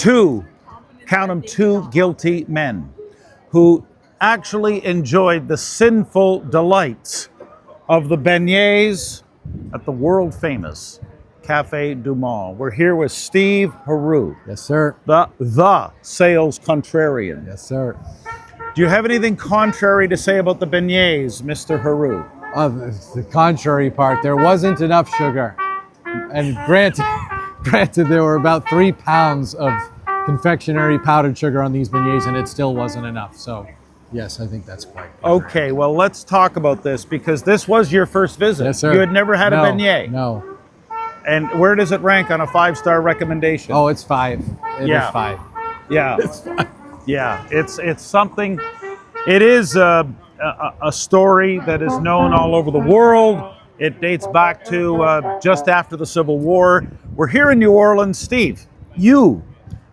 two, count them, two guilty men who actually enjoyed the sinful delights of the beignets at the world famous Cafe du Monde. We're here with Steve Heroux. Yes, sir. The Sales Contrarian. Yes, sir. Do you have anything contrary to say about the beignets, Mr. Heroux? The contrary part, there wasn't enough sugar. And granted, there were about 3 pounds of confectionery powdered sugar on these beignets, and it still wasn't enough. So, yes, I think that's quite good. Okay, well, let's talk about this because this was your first visit. Yes, sir. You had never had a beignet. No. And where does it rank on a 5-star recommendation? Oh, it's 5. It is 5. Yeah. It's 5. Yeah, it's something. It is a story that is known all over the world. It dates back to just after the Civil War. We're here in New Orleans. Steve, you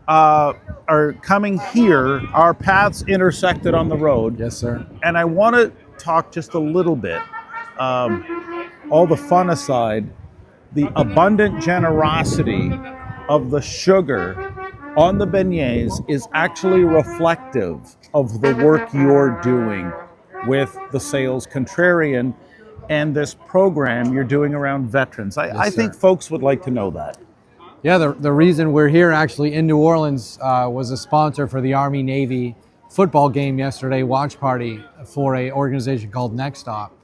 are coming here. Our paths intersected on the road. Yes, sir. And I want to talk just a little bit, all the fun aside, the abundant generosity of the sugar on the beignets is actually reflective of the work you're doing with the Sales Contrarian and this program you're doing around veterans. I think folks would like to know that. Yeah, the reason we're here actually in New Orleans was a sponsor for the Army-Navy football game yesterday, watch party for an organization called Next Stop,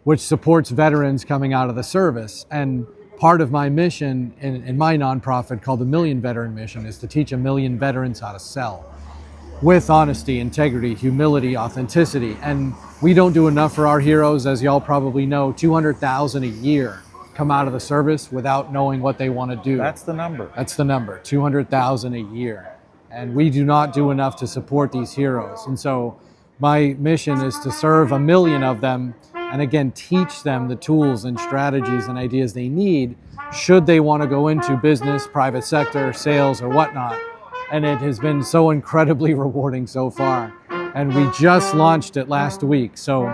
which supports veterans coming out of the service. And part of my mission in my nonprofit called the Million Veteran Mission is to teach 1 million veterans how to sell with honesty, integrity, humility, authenticity. And we don't do enough for our heroes. As y'all probably know, 200,000 a year come out of the service without knowing what they want to do. That's the number. That's the number, 200,000 a year. And we do not do enough to support these heroes. And so my mission is to serve 1 million of them and again, teach them the tools and strategies and ideas they need should they want to go into business, private sector, sales, or whatnot. And it has been so incredibly rewarding so far. And we just launched it last week. So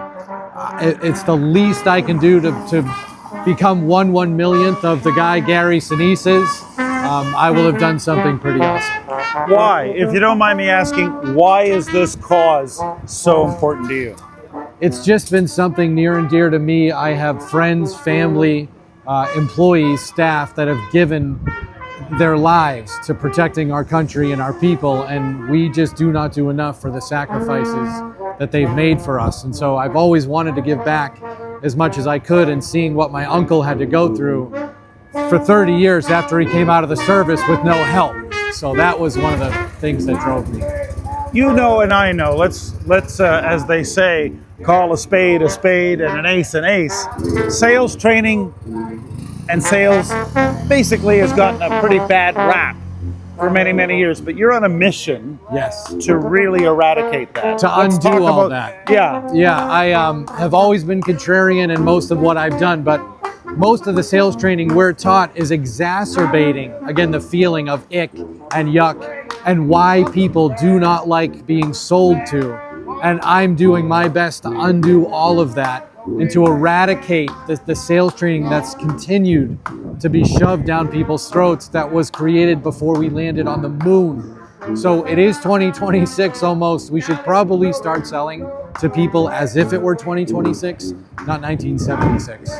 it's the least I can do to become 1/1,000,000th of the guy Gary Sinise's. I will have done something pretty awesome. Why? If you don't mind me asking, why is this cause so important to you? It's just been something near and dear to me. I have friends, family, employees, staff that have given their lives to protecting our country and our people, and we just do not do enough for the sacrifices that they've made for us. And so I've always wanted to give back as much as I could, and seeing what my uncle had to go through for 30 years after he came out of the service with no help. So that was one of the things that drove me. You know and I know, let's as they say, call a spade and an ace an ace. Sales training and sales basically has gotten a pretty bad rap for many, many years, but you're on a mission, yes, to really eradicate that. To undo all that. Yeah. Yeah, I have always been contrarian in most of what I've done, but most of the sales training we're taught is exacerbating, again, the feeling of ick and yuck and why people do not like being sold to. And I'm doing my best to undo all of that and to eradicate the sales training that's continued to be shoved down people's throats that was created before we landed on the moon. So it is 2026 almost. We should probably start selling to people as if it were 2026, not 1976.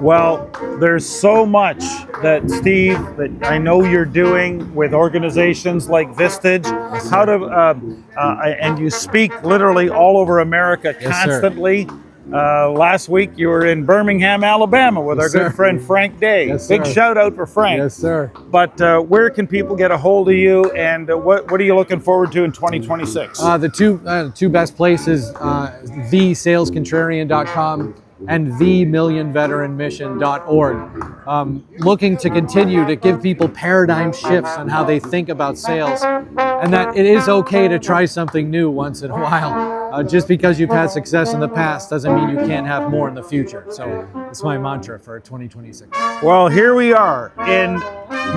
Well, there's so much that, Steve, that I know you're doing with organizations like Vistage. How to, and you speak literally all over America constantly. Yes, last week you were in Birmingham, Alabama with our good friend Frank Day. Yes, Big sir. shout out for Frank. Yes, sir. But where can people get a hold of you, and what are you looking forward to in 2026? The two best places, thesalescontrarian.com and themillionveteranmission.org. Looking to continue to give people paradigm shifts on how they think about sales, and that it is okay to try something new once in a while. Just because you've had success in the past doesn't mean you can't have more in the future. So it's my mantra for 2026. Well, here we are in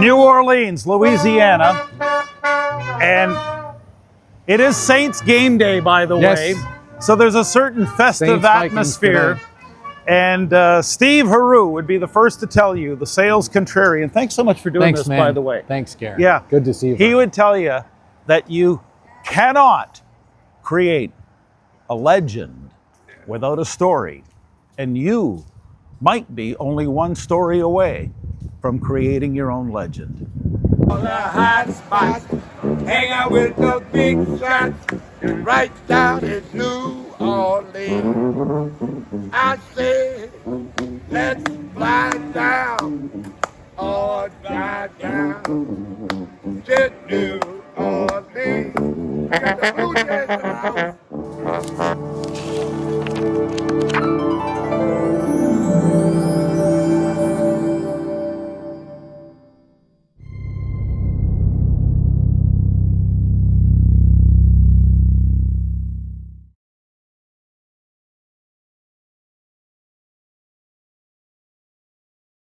New Orleans, Louisiana, and it is Saints game day, by the way. So there's a certain festive Saints, Vikings atmosphere. today. And Steve Heroux would be the first to tell you, the Sales Contrarian. Thanks so much for doing Thanks, this, man. by the way. Thanks, Gary. Yeah. Good to see you. He would tell you that you cannot create a legend without a story. And you might be only one story away from creating your own legend. All the hot spots, hang out with the big shots, right down in New Orleans. I say, let's fly down, or fly down to New Orleans. And the Blue Jays